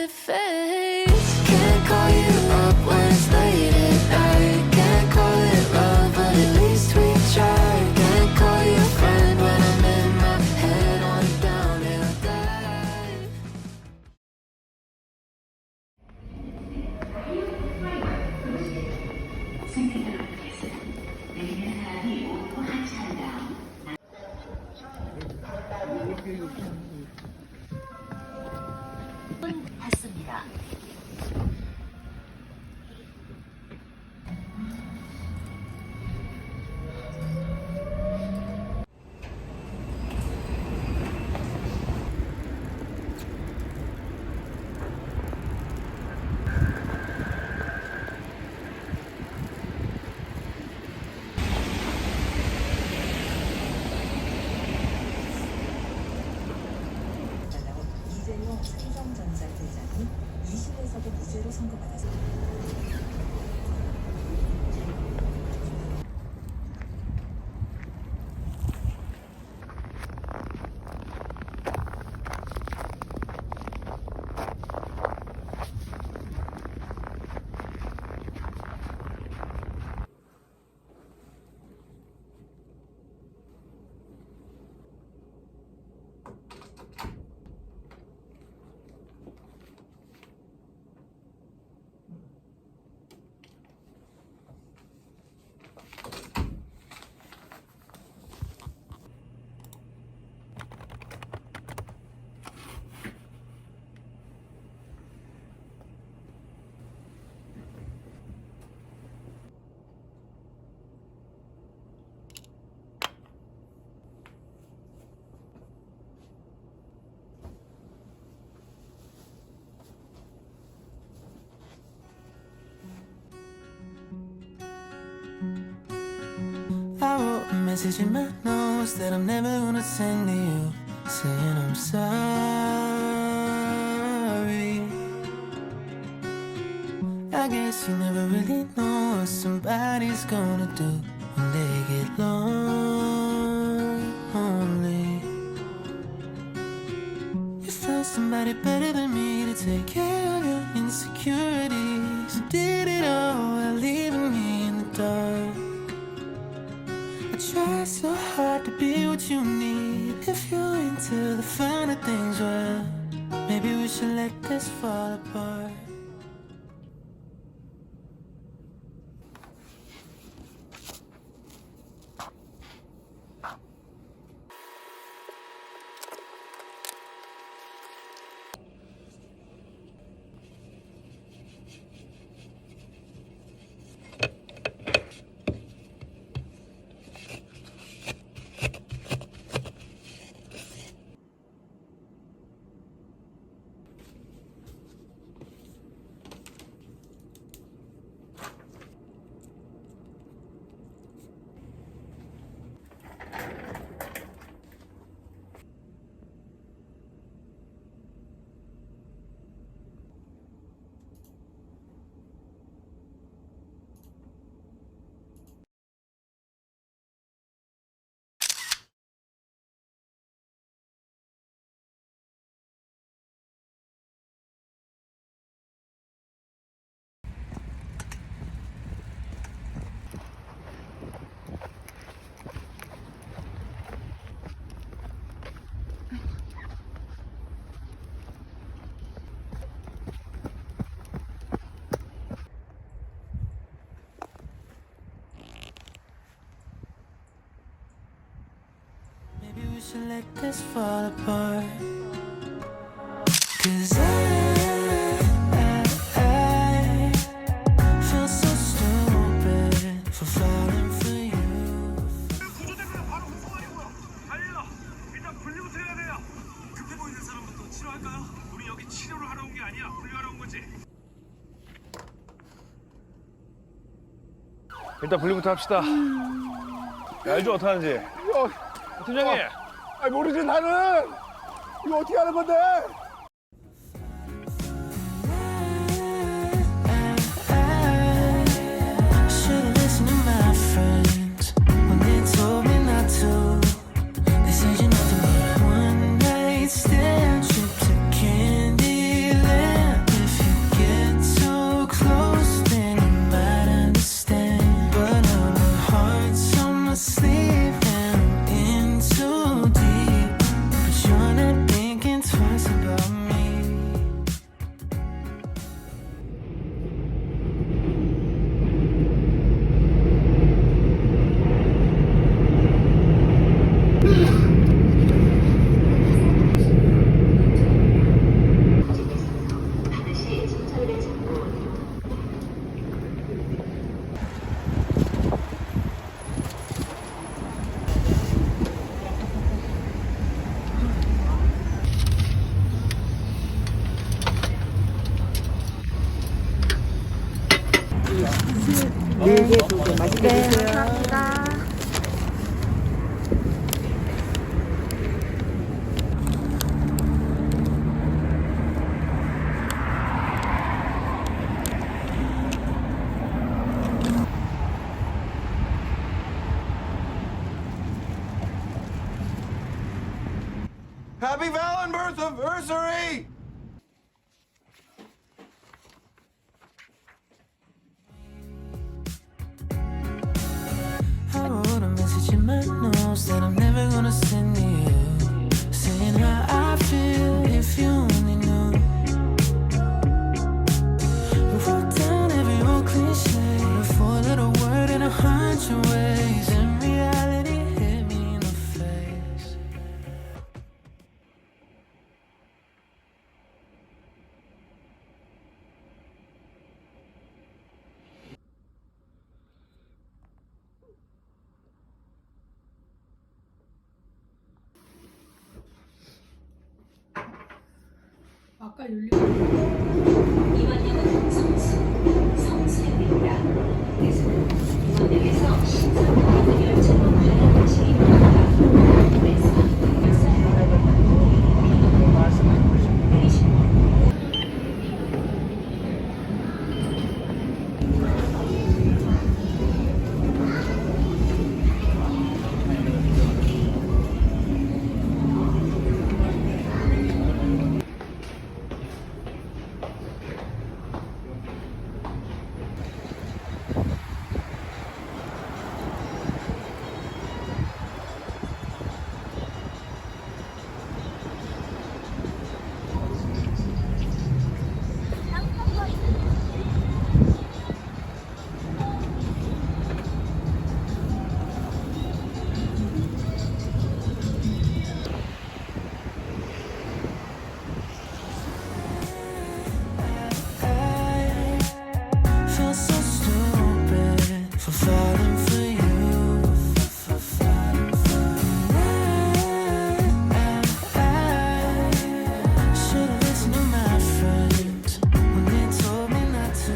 it fades. Can't call you up when it's late at night. Can't call it love, but at least we tried. Can't call you a friend when I'm in my head on down and I dive. 했습니다. 이재용 삼성전자 회장이 2심에서도 무죄로 선고받았습니다. I wrote a message in my notes that I'm never gonna send to you, saying I'm sorry. I guess you never really know what somebody's gonna do when they get lonely. You found somebody better than me to take care of your insecurities. You did it all while leaving me in the dark. I try so hard to be what you need. If you're into the finer things, well, maybe we should let this fall apart. Maybe we should let this fall apart. 'Cause I feel so stupid for falling for you. 구조대표는 바로 후송하려고요. 달려. 일단 분리부터 해야 돼요. 급해 보이는 사람부터 치료할까요? 우리 여기 치료를 하러 온 게 아니야. 분리하러 온 거지. 일단 분리부터 합시다. 알죠 어떡하는지. 팀장님. 아 모르지 나는 이거 어떻게 하는 건데? Should've listened to my friends when they told me not to. They said you nothing but a one night stand trip to Candyland. 네, 감사합니다. Happy Valentine's! I wrote a message in my notes that I'm never gonna send to you, saying how I feel if you only knew. We wrote down every old cliche, a four-letter word in 100 ways, and reality hit me in the face. 이완역은 성수역입니다. 대수는 이완역에서 신선한 열차로 가는 시입니다. 그래서 내리십니다. I feel so stupid for falling for you. I should've listened to my friends when they told me not to.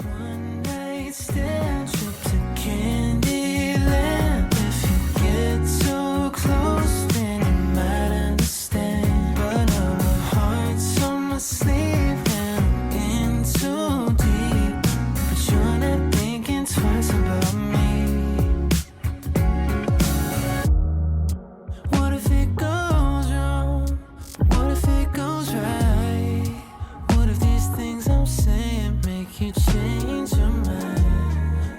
One night stand trip to Candyland. If you get too close, then you might understand. But now my heart's on my sleeve and I'm in too deep. But you're not thinking twice about me. What if it goes wrong? What if it goes right? What if these things I'm saying make you change your mind?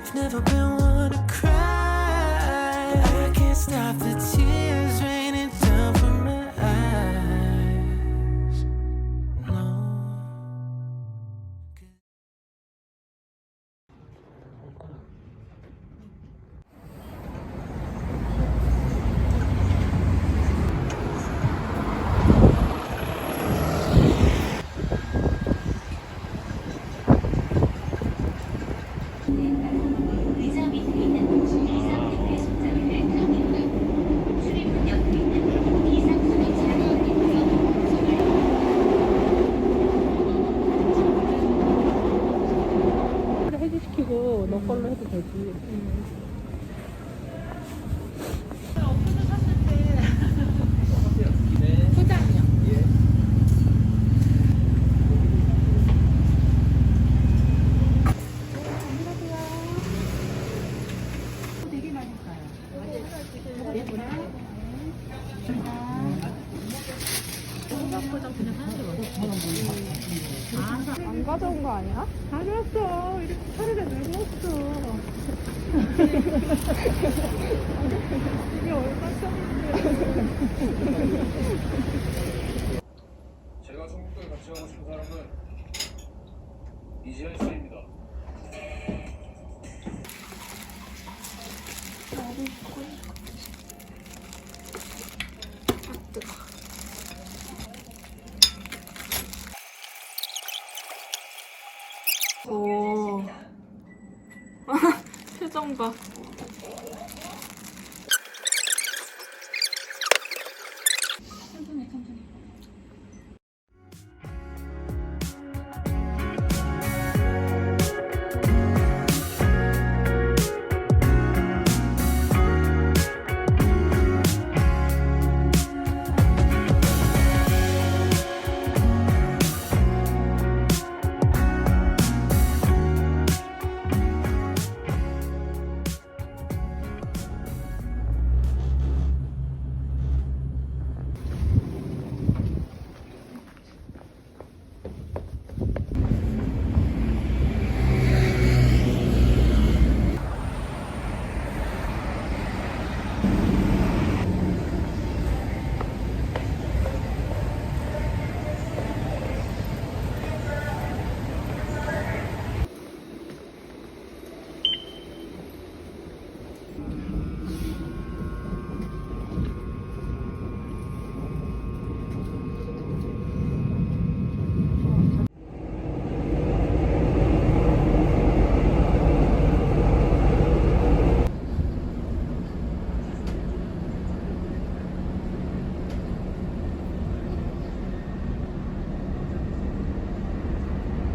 I've never been one to cry. I can't stop the tears raining down from my eyes. No. 의자 밑에 있는 이상 대표 손잡이를 당깁니다. 출입문 옆에 있는 이상 손을 잡아당기고요. 해지시키고 너 걸로 해도 되지. 안 가져온 거 아니야? 가져왔어. 이렇게 차례를 들고 왔어. 이게 얼마 짜 제가 전국도에 같이 시청하고 싶은 사람은 이지현 씨입니다. 오. 표정 봐.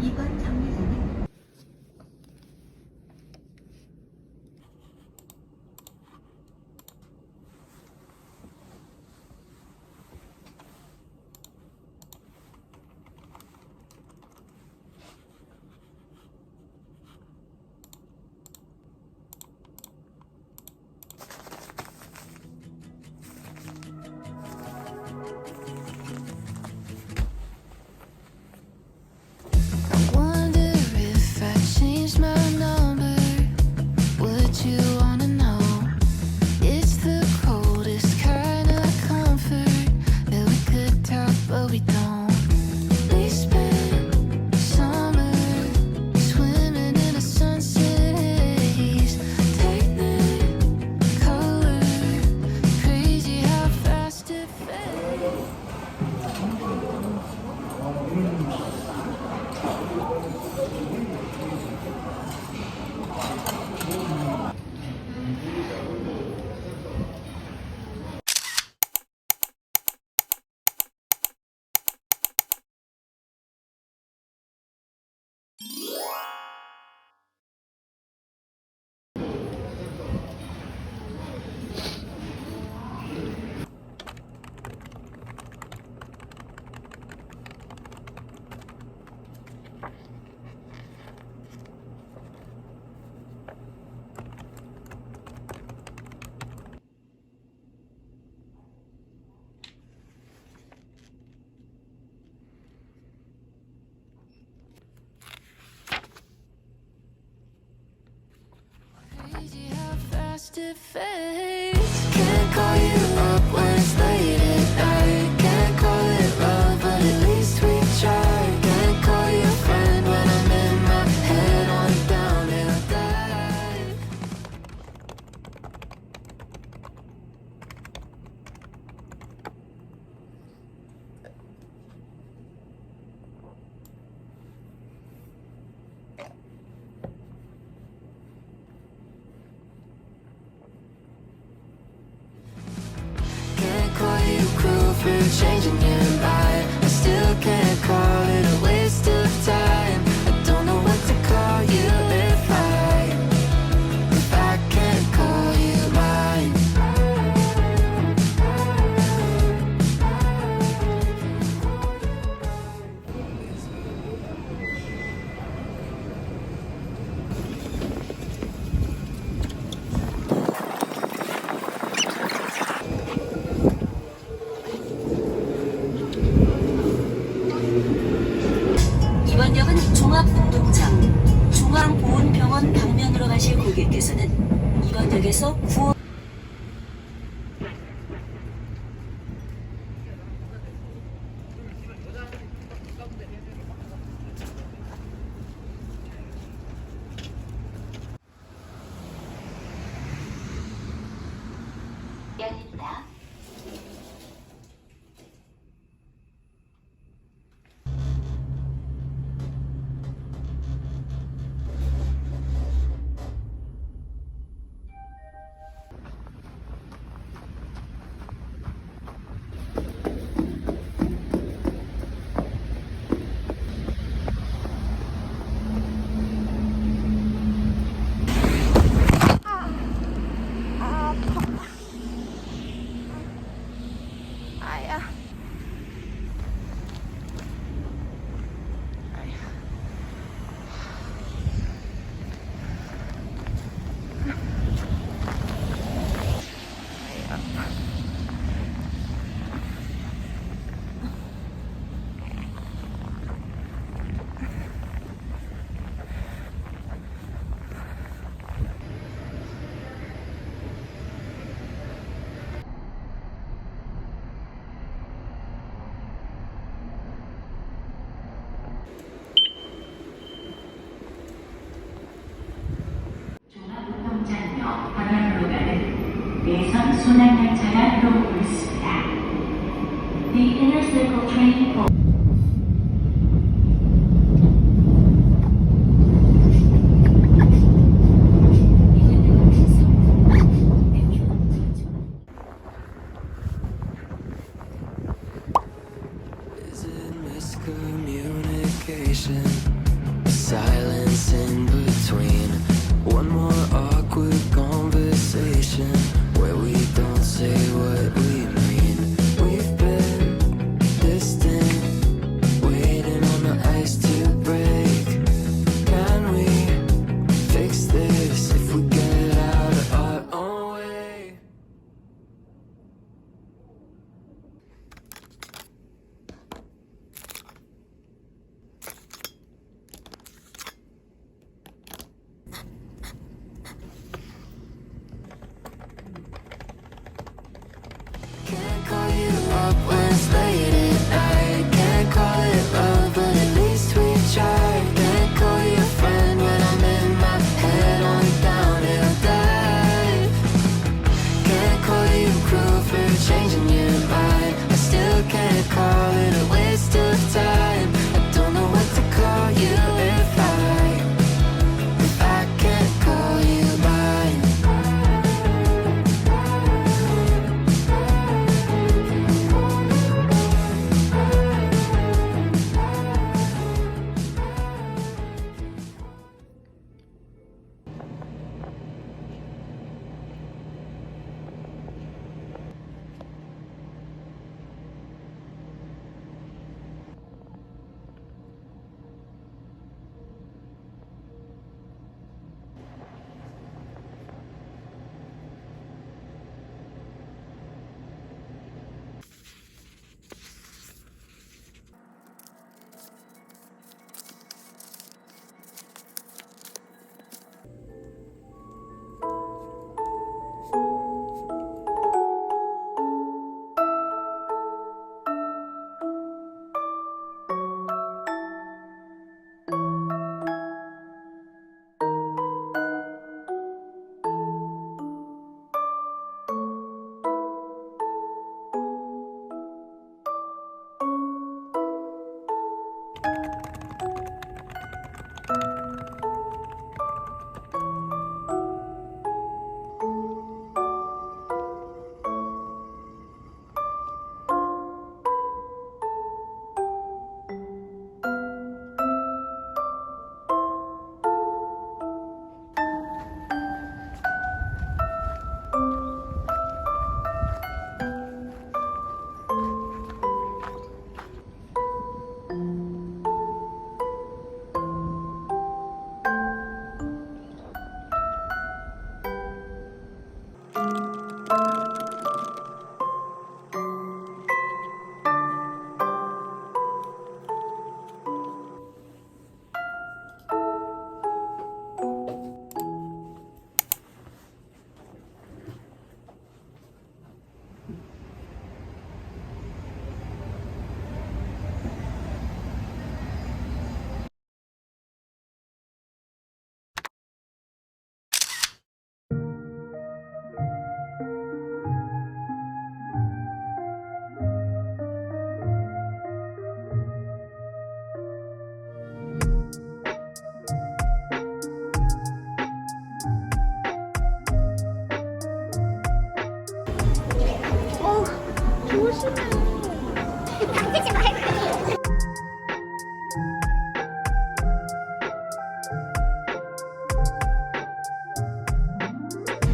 이번 정류장은 Wonder if I changed my number. Would you wanna know? It's the coldest kind of comfort that we could talk, but we don't. We spent summer swimming in a sunset haze, Technicolor, crazy how fast it fades. Crazy how fast it fades. Can't call you up when it's late at night. Can't call it love, but at least we tried. Can't call you a friend when I'm in my head on a downhill dive. Can't call you cruel for changing your mind. I still can't call it a waste of time. I don't know what to call you if I can't call you mine. 이번 역은 종합운동장 중앙보훈병원 방면으로 가실 고객께서는 이번 역에서 구호 열립니다. 아야. 종합운동장역 방향으로 가는 내선 순환열차가 들어오고 있습니다. The Inner Circle Train for Is it miscommunication? Silence in between. One more awkward conversation where we don't say what we mean. We've been distant, waiting on the ice to break. Can we fix this if we get out of our own way?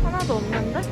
하나도 없는데?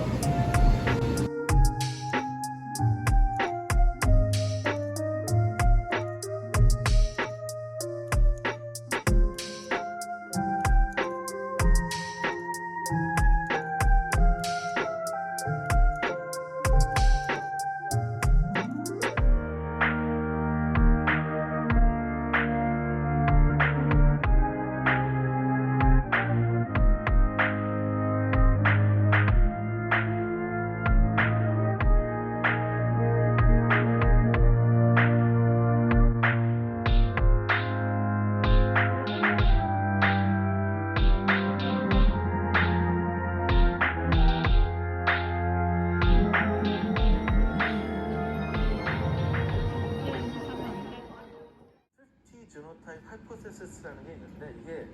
T 제노타입 하이퍼세스라는 게 있는데 이게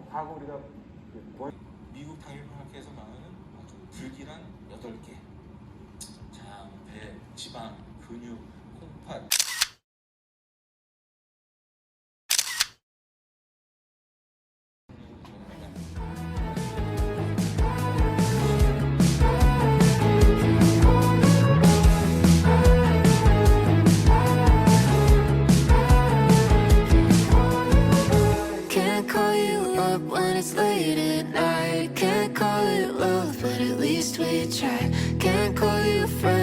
과거 우리가 미국 당일판학회에서 말하는 아주 불길한 8개 장, 배, 지방, 근육, 콩팥 Can't call you up when it's late at night. Can't call it love, but at least we try. Can't call you a friend.